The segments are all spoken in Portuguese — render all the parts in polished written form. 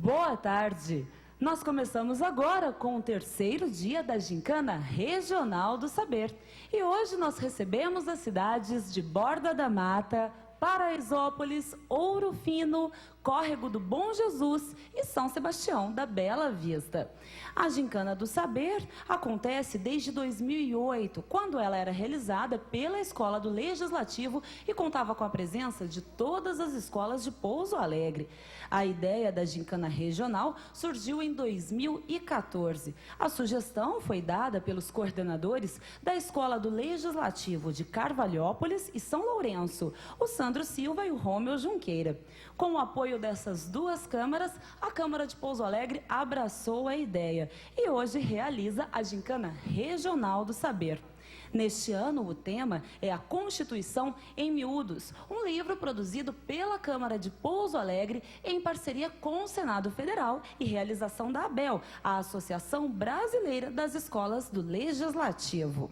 Boa tarde! Nós começamos agora com o terceiro dia da Gincana Regional do Saber. E hoje nós recebemos as cidades de Borda da Mata, Paraisópolis, Ouro Fino, Córrego do Bom Jesus e São Sebastião da Bela Vista. A Gincana do Saber acontece desde 2008, quando ela era realizada pela Escola do Legislativo e contava com a presença de todas as escolas de Pouso Alegre. A ideia da Gincana Regional surgiu em 2014. A sugestão foi dada pelos coordenadores da Escola do Legislativo de Carvalhópolis e São Lourenço, o Sandro Silva e o Rômeu Junqueira. Com o apoio dessas duas câmaras, a Câmara de Pouso Alegre abraçou a ideia e hoje realiza a Gincana Regional do Saber. Neste ano, o tema é a Constituição em Miúdos, um livro produzido pela Câmara de Pouso Alegre em parceria com o Senado Federal e realização da ABEL, a Associação Brasileira das Escolas do Legislativo.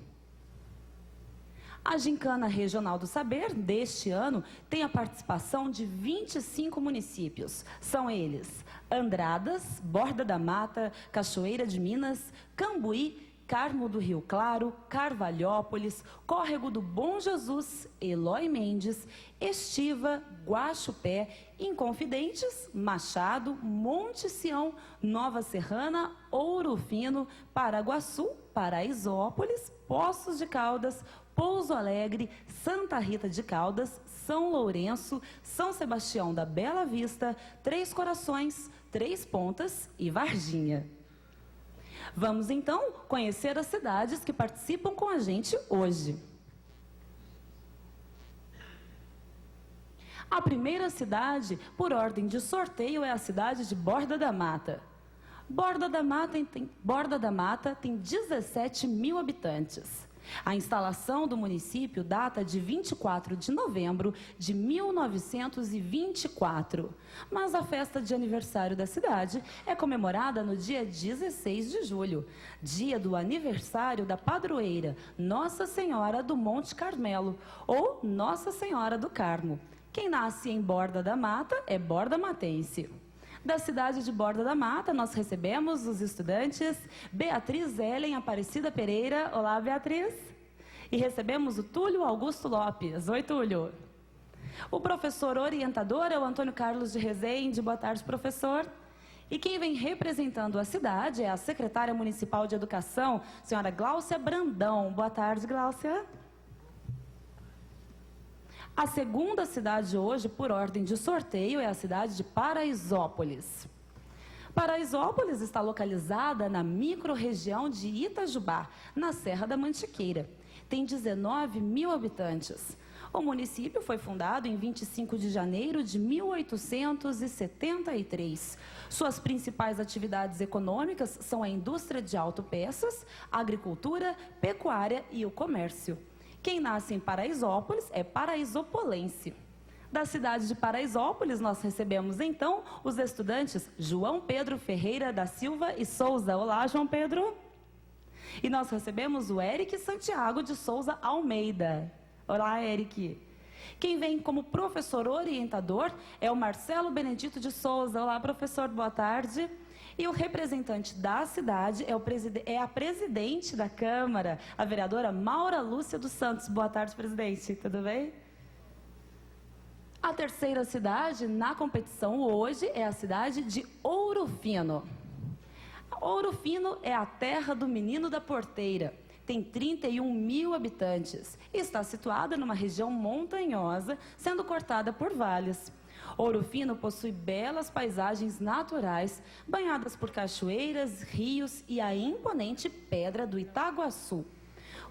A Gincana Regional do Saber deste ano tem a participação de 25 municípios. São eles: Andradas, Borda da Mata, Cachoeira de Minas, Cambuí, Carmo do Rio Claro, Carvalhópolis, Córrego do Bom Jesus, Eloy Mendes, Estiva, Guaxupé, Inconfidentes, Machado, Monte Sião, Nova Serrana, Ouro Fino, Paraguaçu, Paraisópolis, Poços de Caldas, Pouso Alegre, Santa Rita de Caldas, São Lourenço, São Sebastião da Bela Vista, Três Corações, Três Pontas e Varginha. Vamos então conhecer as cidades que participam com a gente hoje. A primeira cidade, por ordem de sorteio, é a cidade de Borda da Mata. Borda da Mata tem 17 mil habitantes. A instalação do município data de 24 de novembro de 1924, mas a festa de aniversário da cidade é comemorada no dia 16 de julho, dia do aniversário da padroeira Nossa Senhora do Monte Carmelo, ou Nossa Senhora do Carmo. Quem nasce em Borda da Mata é bordamatense. Da cidade de Borda da Mata, nós recebemos os estudantes Beatriz Ellen Aparecida Pereira. Olá, Beatriz. E recebemos o Túlio Augusto Lopes. Oi, Túlio. O professor orientador é o Antônio Carlos de Rezende. Boa tarde, professor. E quem vem representando a cidade é a secretária municipal de educação, senhora Gláucia Brandão. Boa tarde, Gláucia. A segunda cidade hoje, por ordem de sorteio, é a cidade de Paraisópolis. Paraisópolis está localizada na microrregião de Itajubá, na Serra da Mantiqueira. Tem 19 mil habitantes. O município foi fundado em 25 de janeiro de 1873. Suas principais atividades econômicas são a indústria de autopeças, a agricultura, pecuária e o comércio. Quem nasce em Paraisópolis é paraisopolense. Da cidade de Paraisópolis, nós recebemos então os estudantes João Pedro Ferreira da Silva e Souza. Olá, João Pedro. E nós recebemos o Eric Santiago de Souza Almeida. Olá, Eric. Quem vem como professor orientador é o Marcelo Benedito de Souza. Olá, professor, boa tarde. E o representante da cidade é a presidente da Câmara, a vereadora Maura Lúcia dos Santos. Boa tarde, presidente. Tudo bem? A terceira cidade na competição hoje é a cidade de Ouro Fino. Ouro Fino é a terra do Menino da Porteira. Tem 31 mil habitantes e está situada numa região montanhosa, sendo cortada por vales. Ouro Fino possui belas paisagens naturais, banhadas por cachoeiras, rios e a imponente Pedra do Itaguaçu,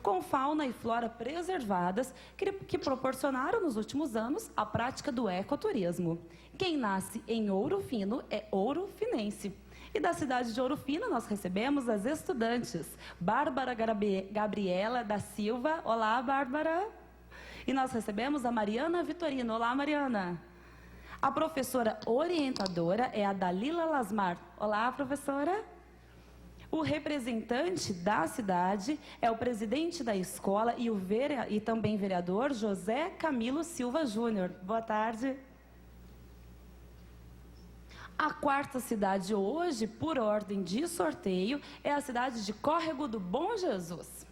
com fauna e flora preservadas que proporcionaram nos últimos anos a prática do ecoturismo. Quem nasce em Ouro Fino é ourofinense. E da cidade de Ouro Fino nós recebemos as estudantes Bárbara Gabriela da Silva. Olá, Bárbara. E nós recebemos a Mariana Vitorino. Olá, Mariana. A professora orientadora é a Dalila Lasmar. Olá, professora. O representante da cidade é o presidente da escola e também vereador José Camilo Silva Júnior. Boa tarde. A quarta cidade hoje, por ordem de sorteio, é a cidade de Córrego do Bom Jesus.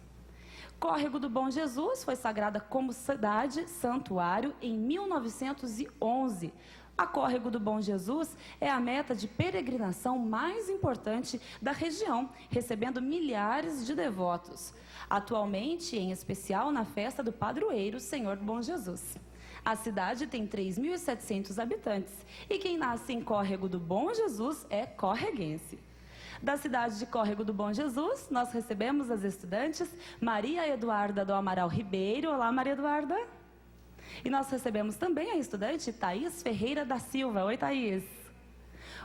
Córrego do Bom Jesus foi sagrada como cidade santuário em 1911. A Córrego do Bom Jesus é a meta de peregrinação mais importante da região, recebendo milhares de devotos. Atualmente, em especial na festa do padroeiro Senhor Bom Jesus. A cidade tem 3.700 habitantes e quem nasce em Córrego do Bom Jesus é correguense. Da cidade de Córrego do Bom Jesus, nós recebemos as estudantes Maria Eduarda do Amaral Ribeiro. Olá, Maria Eduarda. E nós recebemos também a estudante Thaís Ferreira da Silva. Oi, Thaís.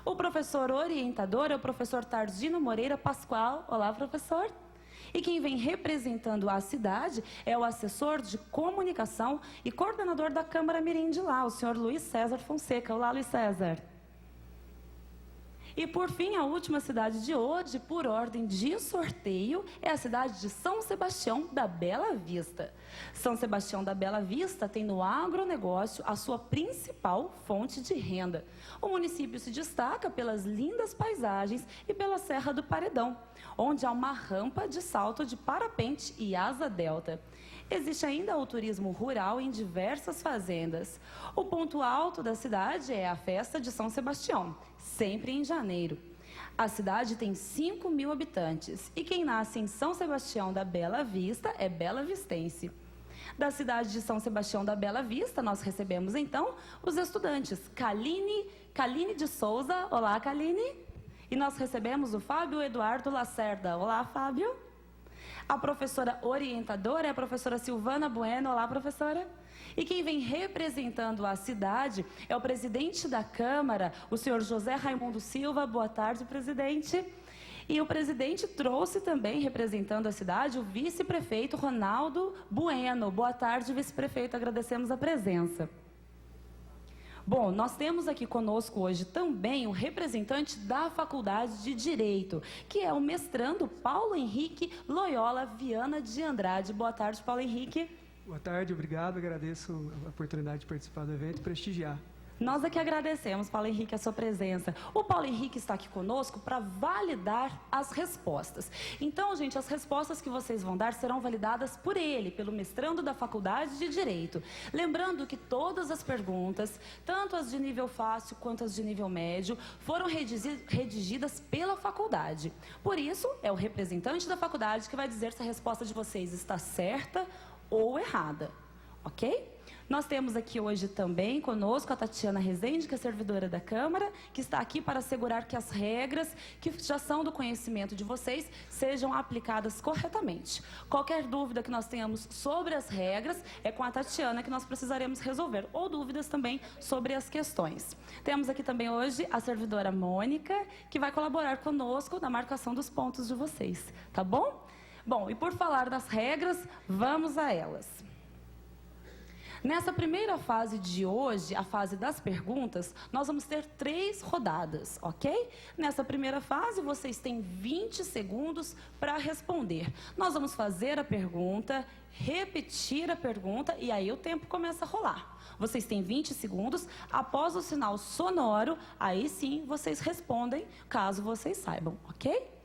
O professor orientador é o professor Tardino Moreira Pascoal. Olá, professor. E quem vem representando a cidade é o assessor de comunicação e coordenador da Câmara Mirim de lá, o senhor Luiz César Fonseca. Olá, Luiz César. E por fim, a última cidade de hoje, por ordem de sorteio, é a cidade de São Sebastião da Bela Vista. São Sebastião da Bela Vista tem no agronegócio a sua principal fonte de renda. O município se destaca pelas lindas paisagens e pela Serra do Paredão, onde há uma rampa de salto de parapente e asa delta. Existe ainda o turismo rural em diversas fazendas. O ponto alto da cidade é a festa de São Sebastião, sempre em janeiro. A cidade tem 5.000 habitantes e quem nasce em São Sebastião da Bela Vista é bela-vistense. Da cidade de São Sebastião da Bela Vista, nós recebemos então os estudantes Kaline de Souza. Olá, Kaline. E nós recebemos o Fábio Eduardo Lacerda. Olá, Fábio. A professora orientadora é a professora Silvana Bueno. Olá, professora. E quem vem representando a cidade é o presidente da Câmara, o senhor José Raimundo Silva. Boa tarde, presidente. E o presidente trouxe também, representando a cidade, o vice-prefeito Ronaldo Bueno. Boa tarde, vice-prefeito. Agradecemos a presença. Bom, nós temos aqui conosco hoje também o representante da Faculdade de Direito, que é o mestrando Paulo Henrique Loyola Viana de Andrade. Boa tarde, Paulo Henrique. Boa tarde, obrigado. Agradeço a oportunidade de participar do evento e prestigiar. Nós é que agradecemos, Paulo Henrique, a sua presença. O Paulo Henrique está aqui conosco para validar as respostas. Então, gente, as respostas que vocês vão dar serão validadas por ele, pelo mestrando da Faculdade de Direito. Lembrando que todas as perguntas, tanto as de nível fácil quanto as de nível médio, foram redigidas pela faculdade. Por isso, é o representante da faculdade que vai dizer se a resposta de vocês está certa ou errada. Ok? Nós temos aqui hoje também conosco a Tatiana Rezende, que é servidora da Câmara, que está aqui para assegurar que as regras que já são do conhecimento de vocês sejam aplicadas corretamente. Qualquer dúvida que nós tenhamos sobre as regras é com a Tatiana que nós precisaremos resolver, ou dúvidas também sobre as questões. Temos aqui também hoje a servidora Mônica, que vai colaborar conosco na marcação dos pontos de vocês, tá bom? Bom, e por falar das regras, vamos a elas. Nessa primeira fase de hoje, a fase das perguntas, nós vamos ter 3 rodadas, ok? Nessa primeira fase, vocês têm 20 segundos para responder. Nós vamos fazer a pergunta, repetir a pergunta e aí o tempo começa a rolar. Vocês têm 20 segundos, após o sinal sonoro, aí sim vocês respondem, caso vocês saibam, ok?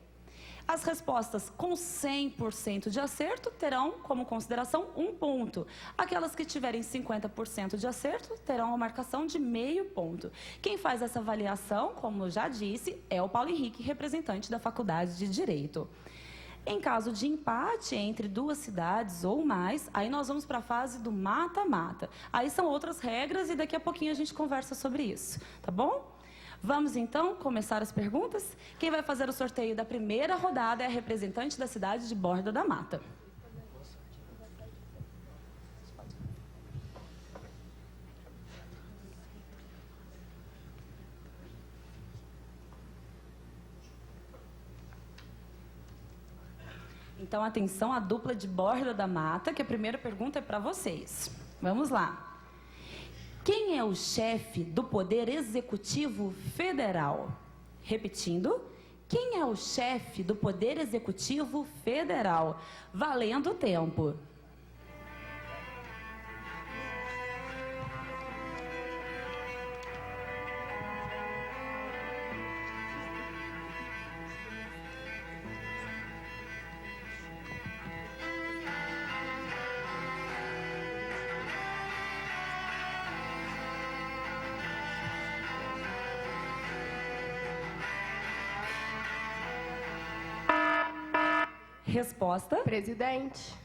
As respostas com 100% de acerto terão como consideração 1 ponto. Aquelas que tiverem 50% de acerto terão a marcação de meio ponto. Quem faz essa avaliação, como eu já disse, é o Paulo Henrique, representante da Faculdade de Direito. Em caso de empate entre 2 cidades ou mais, aí nós vamos para a fase do mata-mata. Aí são outras regras e daqui a pouquinho a gente conversa sobre isso, tá bom? Vamos, então, começar as perguntas? Quem vai fazer o sorteio da primeira rodada é a representante da cidade de Borda da Mata. Então, atenção à dupla de Borda da Mata, que a primeira pergunta é para vocês. Vamos lá. Quem é o chefe do Poder Executivo Federal? Repetindo, quem é o chefe do Poder Executivo Federal? Valendo o tempo. Resposta. Presidente.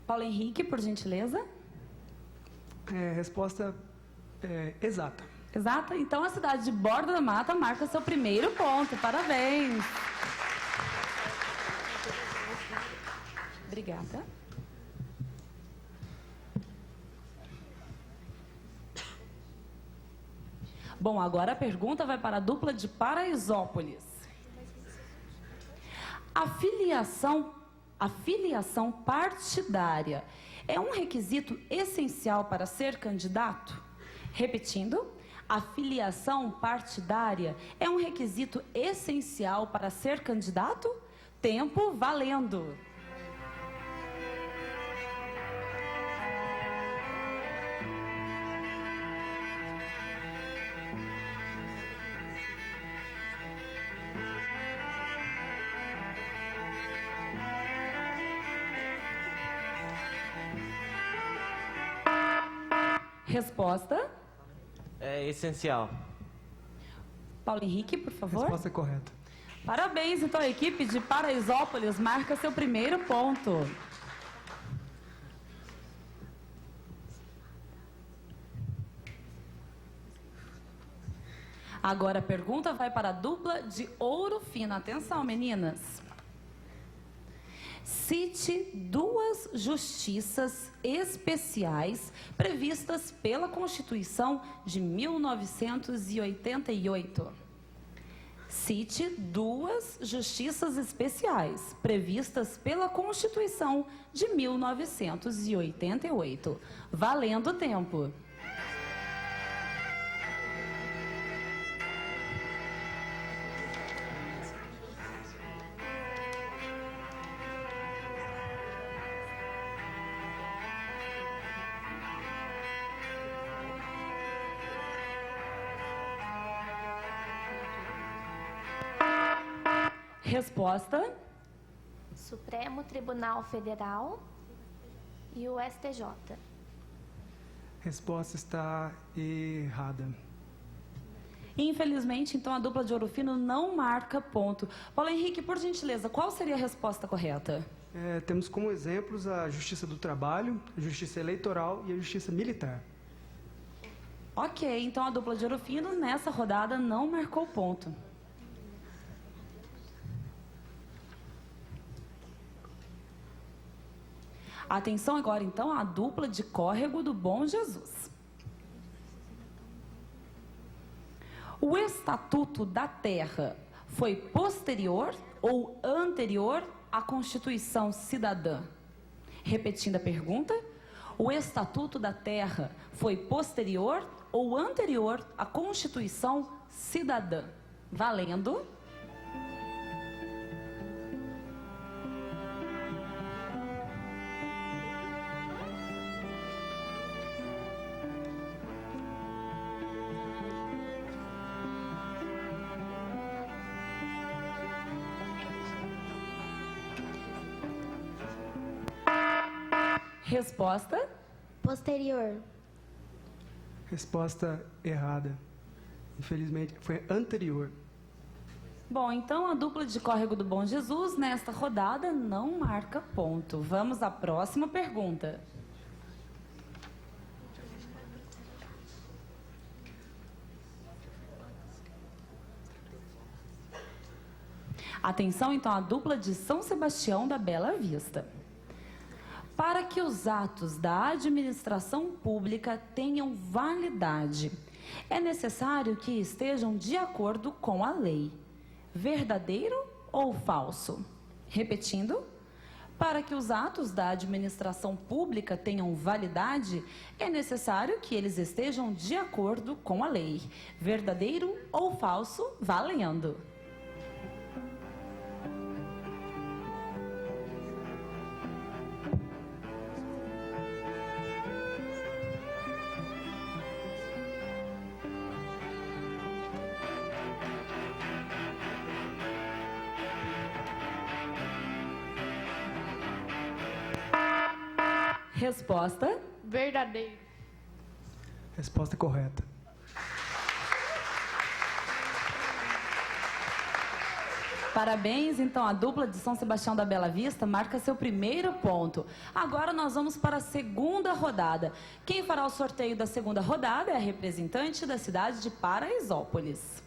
Paulo Henrique, por gentileza. Resposta exata. Exata? Então a cidade de Borda da Mata marca seu primeiro ponto. Parabéns. Obrigada. Bom, agora a pergunta vai para a dupla de Paraisópolis. A filiação partidária é um requisito essencial para ser candidato? Repetindo, a filiação partidária é um requisito essencial para ser candidato? Tempo valendo. Resposta. É essencial. Paulo Henrique, por favor. Resposta correta. Parabéns, então a equipe de Paraisópolis marca seu primeiro ponto. Agora a pergunta vai para a dupla de Ouro Fino. Atenção, meninas. Cite duas justiças especiais previstas pela Constituição de 1988. Cite duas justiças especiais previstas pela Constituição de 1988. Valendo o tempo. Resposta. Supremo Tribunal Federal e o STJ. Resposta está errada. Infelizmente, então, a dupla de Ouro Fino não marca ponto. Paulo Henrique, por gentileza, qual seria a resposta correta? Temos como exemplos a Justiça do Trabalho, a Justiça Eleitoral e a Justiça Militar. Ok, então a dupla de Ouro Fino nessa rodada não marcou ponto. Atenção agora, então, à dupla de Córrego do Bom Jesus. O Estatuto da Terra foi posterior ou anterior à Constituição Cidadã? Repetindo a pergunta, o Estatuto da Terra foi posterior ou anterior à Constituição Cidadã? Valendo. Resposta. Posterior. Resposta errada. Infelizmente, foi anterior. Bom, então a dupla de Córrego do Bom Jesus nesta rodada não marca ponto. Vamos à próxima pergunta. Atenção, então, à dupla de São Sebastião da Bela Vista. Para que os atos da administração pública tenham validade, é necessário que estejam de acordo com a lei. Verdadeiro ou falso? Repetindo, para que os atos da administração pública tenham validade, é necessário que eles estejam de acordo com a lei. Verdadeiro ou falso? Valendo. Resposta. Verdadeiro. Resposta correta. Parabéns, então, a dupla de São Sebastião da Bela Vista marca seu primeiro ponto. Agora nós vamos para a segunda rodada. Quem fará o sorteio da segunda rodada é a representante da cidade de Paraisópolis.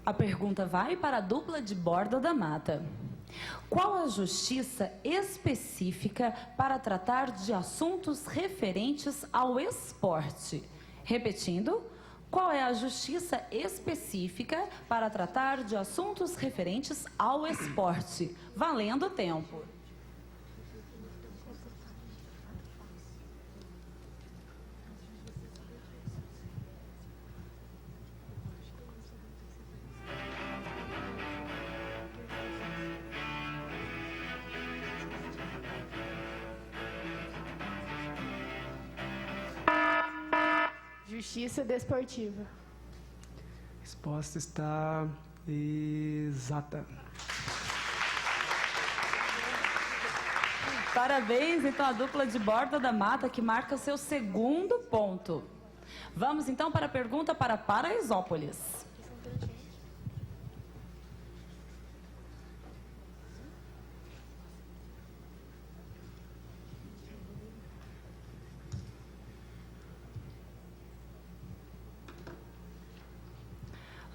A pergunta vai para a dupla de Borda da Mata. Qual a justiça específica para tratar de assuntos referentes ao esporte? Repetindo, qual é a justiça específica para tratar de assuntos referentes ao esporte? Valendo o tempo. Justiça desportiva. A resposta está exata. Parabéns, então, à dupla de Borda da Mata, que marca seu segundo ponto. Vamos, então, para a pergunta para Paraisópolis.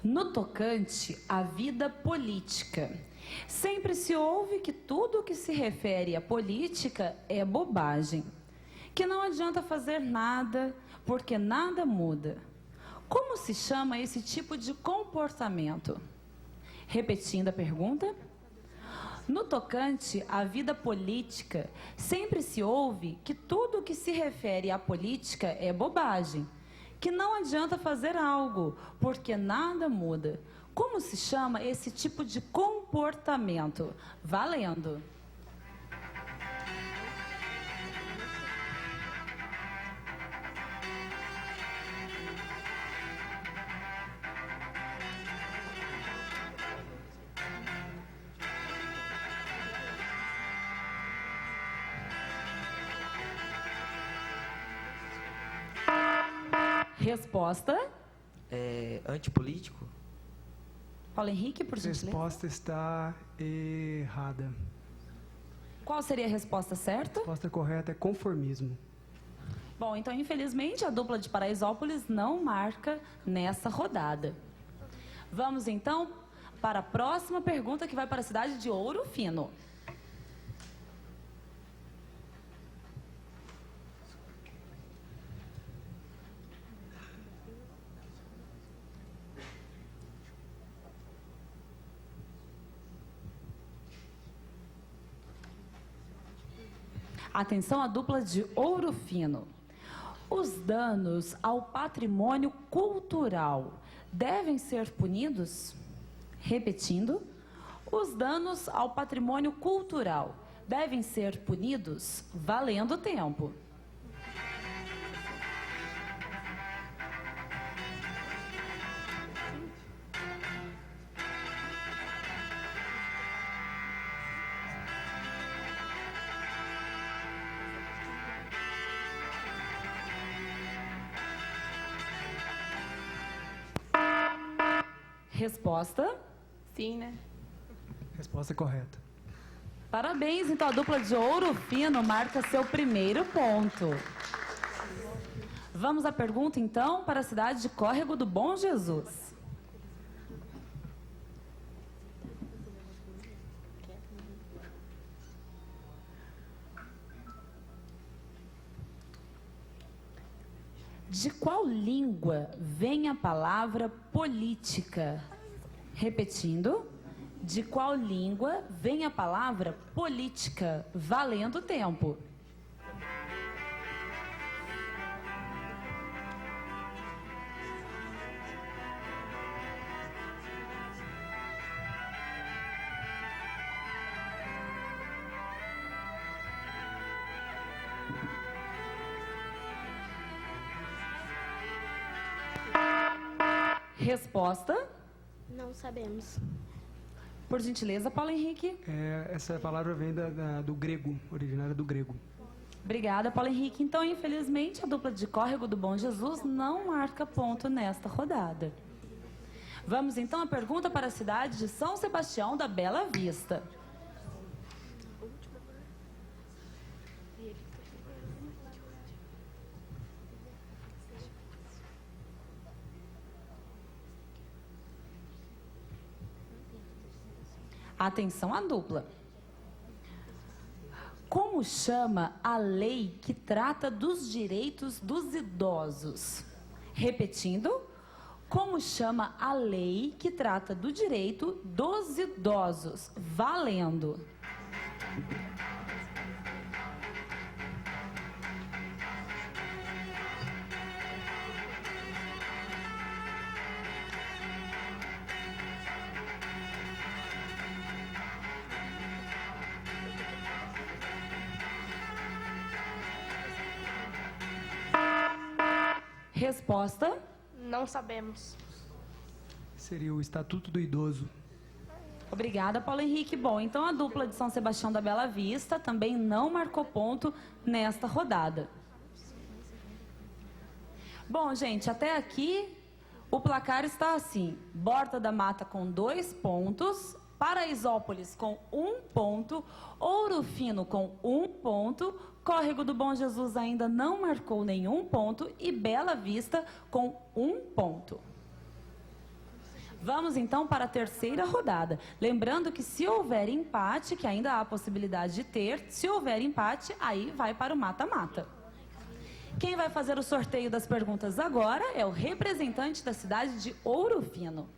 No tocante à vida política, sempre se ouve que tudo que se refere à política é bobagem, que não adianta fazer nada porque nada muda. Como se chama esse tipo de comportamento? Repetindo a pergunta. No tocante à vida política, sempre se ouve que tudo que se refere à política é bobagem, que não adianta fazer algo, porque nada muda. Como se chama esse tipo de comportamento? Valendo. Resposta. Antipolítico? Paulo Henrique, por A gentileza. resposta está errada. Qual seria a resposta A certa? resposta correta é conformismo. Bom, então, infelizmente, a dupla de Paraisópolis não marca nessa rodada. Vamos, então, para a próxima pergunta, que vai para a cidade de Ouro Fino. Atenção à dupla de Ouro Fino. Os danos ao patrimônio cultural devem ser punidos? Repetindo, os danos ao patrimônio cultural devem ser punidos? Valendo o tempo. Resposta. Sim, né? Resposta correta. Parabéns, então a dupla de Ouro Fino marca seu primeiro ponto. Vamos à pergunta, então, para a cidade de Córrego do Bom Jesus. De qual língua vem a palavra política? Repetindo, de qual língua vem a palavra política? Valendo o tempo. Resposta, Não sabemos. por gentileza, Paulo Henrique. Essa palavra vem do grego, originária do grego. Obrigada, Paulo Henrique. Então, infelizmente, a dupla de Córrego do Bom Jesus não marca ponto nesta rodada. Vamos então à pergunta para a cidade de São Sebastião da Bela Vista. Atenção à dupla. Como chama a lei que trata dos direitos dos idosos? Repetindo, como chama a lei que trata do direito dos idosos? Valendo. Resposta, Não sabemos. Seria o Estatuto do Idoso. obrigada, Paulo Henrique. Bom, então a dupla de São Sebastião da Bela Vista também não marcou ponto nesta rodada. Bom, gente, até aqui o placar está assim: Borda da Mata com 2 pontos, Paraisópolis com 1 ponto, Ouro Fino com 1 ponto, Córrego do Bom Jesus ainda não marcou nenhum ponto e Bela Vista com 1 ponto. Vamos então para a terceira rodada. Lembrando que se houver empate, que ainda há a possibilidade de ter, se houver empate, aí vai para o mata-mata. Quem vai fazer o sorteio das perguntas agora é o representante da cidade de Ouro Fino.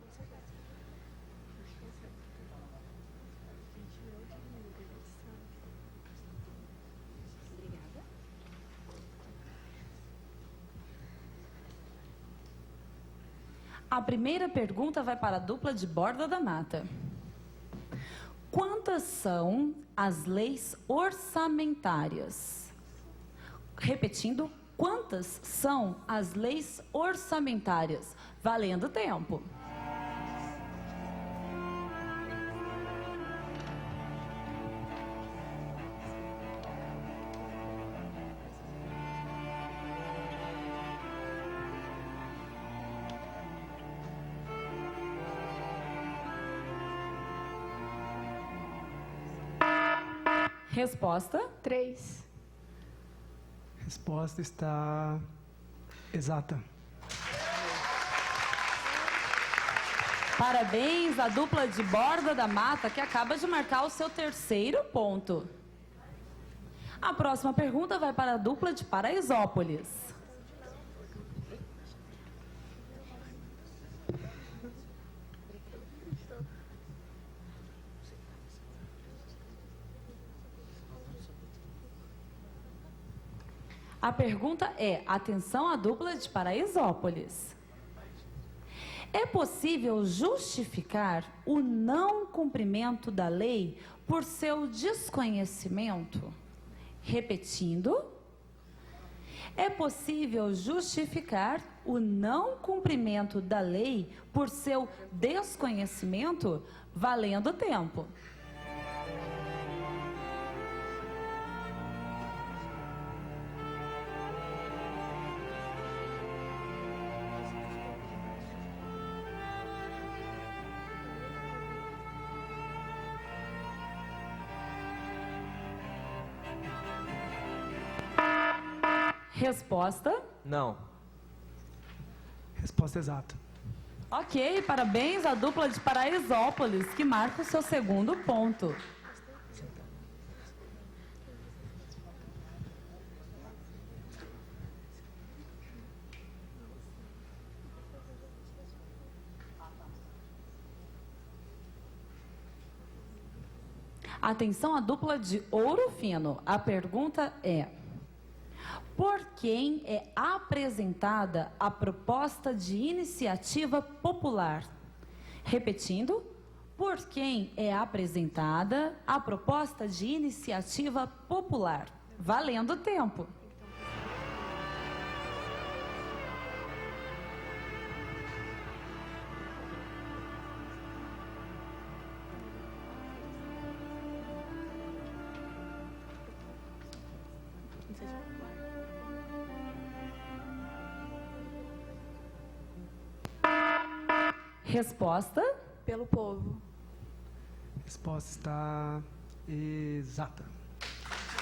A primeira pergunta vai para a dupla de Borda da Mata. Quantas são as leis orçamentárias? Repetindo, quantas são as leis orçamentárias? Valendo tempo. Resposta, 3. Resposta está exata. parabéns à dupla de Borda da Mata, que acaba de marcar o seu terceiro ponto. A próxima pergunta vai para a dupla de Paraisópolis. A pergunta é, atenção à dupla de Paraisópolis. É possível justificar o não cumprimento da lei por seu desconhecimento? Repetindo, é possível justificar o não cumprimento da lei por seu desconhecimento? Valendo tempo. Resposta? Não. Resposta exata. Ok, parabéns à dupla de Paraisópolis, que marca o seu segundo ponto. Atenção à dupla de Ouro Fino. A pergunta é: por quem é apresentada a proposta de iniciativa popular? Repetindo, por quem é apresentada a proposta de iniciativa popular? Valendo tempo. Resposta? Pelo povo. Resposta está exata.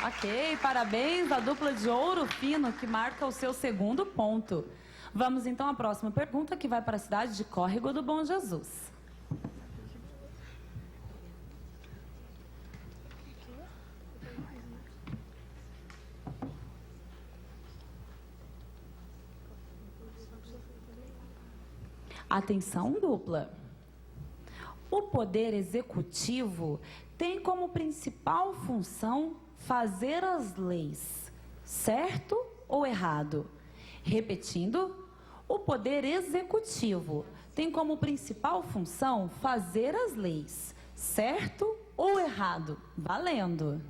Ok, parabéns à dupla de Ouro Fino, que marca o seu segundo ponto. Vamos então à próxima pergunta, que vai para a cidade de Córrego do Bom Jesus. Atenção, dupla. O Poder Executivo tem como principal função fazer as leis, certo ou errado? Repetindo, o Poder Executivo tem como principal função fazer as leis, certo ou errado? Valendo!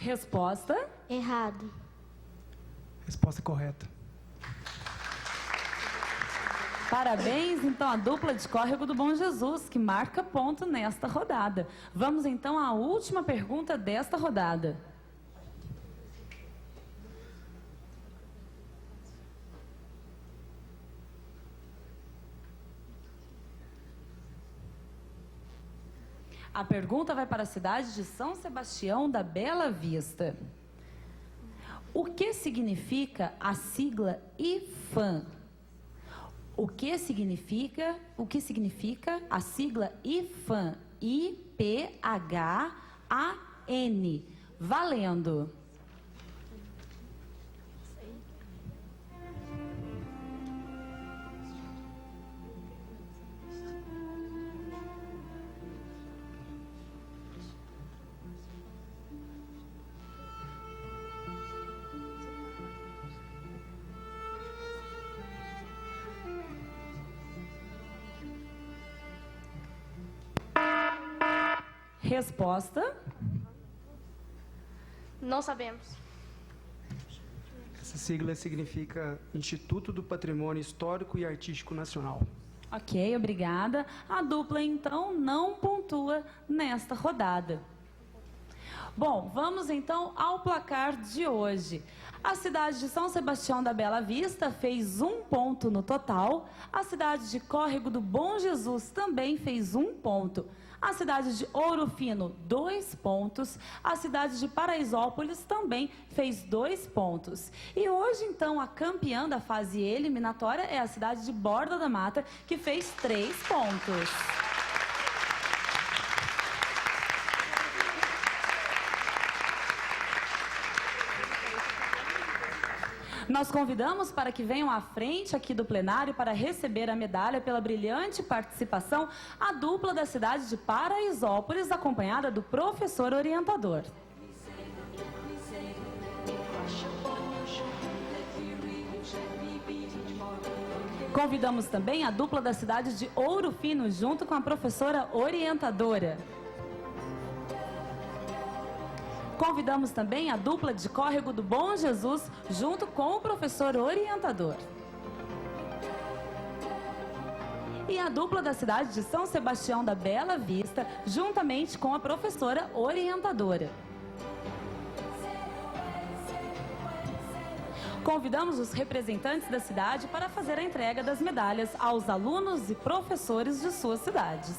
Resposta? Errado. Resposta correta. Parabéns, então, à dupla de Córrego do Bom Jesus, que marca ponto nesta rodada. Vamos, então, à última pergunta desta rodada. A pergunta vai para a cidade de São Sebastião da Bela Vista. O que significa a sigla IFAM? O que significa a sigla IFAM? I-P-H-A-N. Valendo! Resposta? Não sabemos. Essa sigla significa Instituto do Patrimônio Histórico e Artístico Nacional. Ok, obrigada. A dupla, então, não pontua nesta rodada. Bom, vamos então ao placar de hoje. A cidade de São Sebastião da Bela Vista fez 1 ponto no total. A cidade de Córrego do Bom Jesus também fez 1 ponto. A cidade de Ouro Fino, 2 pontos. A cidade de Paraisópolis também fez 2 pontos. E hoje, então, a campeã da fase eliminatória é a cidade de Borda da Mata, que fez 3 pontos. Nós convidamos para que venham à frente aqui do plenário para receber a medalha pela brilhante participação a dupla da cidade de Paraisópolis, acompanhada do professor orientador. Convidamos também a dupla da cidade de Ouro Fino, junto com a professora orientadora. Convidamos também a dupla de Córrego do Bom Jesus, junto com o professor orientador. E a dupla da cidade de São Sebastião da Bela Vista, juntamente com a professora orientadora. Convidamos os representantes da cidade para fazer a entrega das medalhas aos alunos e professores de suas cidades.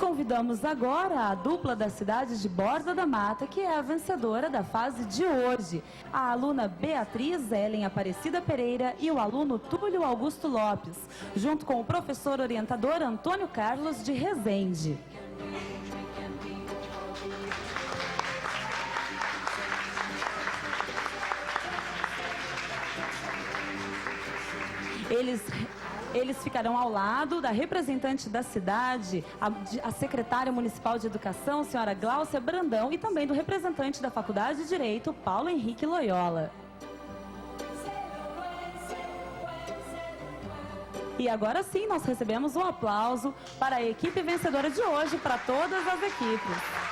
convidamos agora a dupla da cidade de Borda da Mata, que é a vencedora da fase de hoje. A aluna Beatriz Ellen Aparecida Pereira e o aluno Túlio Augusto Lopes, junto com o professor orientador Antônio Carlos de Rezende. Eles ficarão ao lado da representante da cidade, a secretária municipal de educação, senhora Gláucia Brandão, e também do representante da Faculdade de Direito, Paulo Henrique Loyola. E agora sim, nós recebemos um aplauso para a equipe vencedora de hoje, para todas as equipes.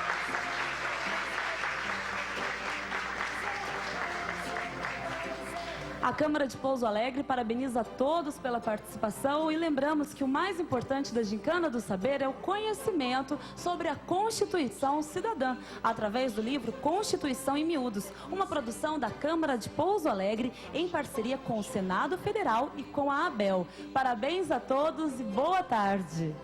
A Câmara de Pouso Alegre parabeniza a todos pela participação e lembramos que o mais importante da Gincana do Saber é o conhecimento sobre a Constituição Cidadã, através do livro Constituição em Miúdos, uma produção da Câmara de Pouso Alegre em parceria com o Senado Federal e com a ABEL. Parabéns a todos e boa tarde!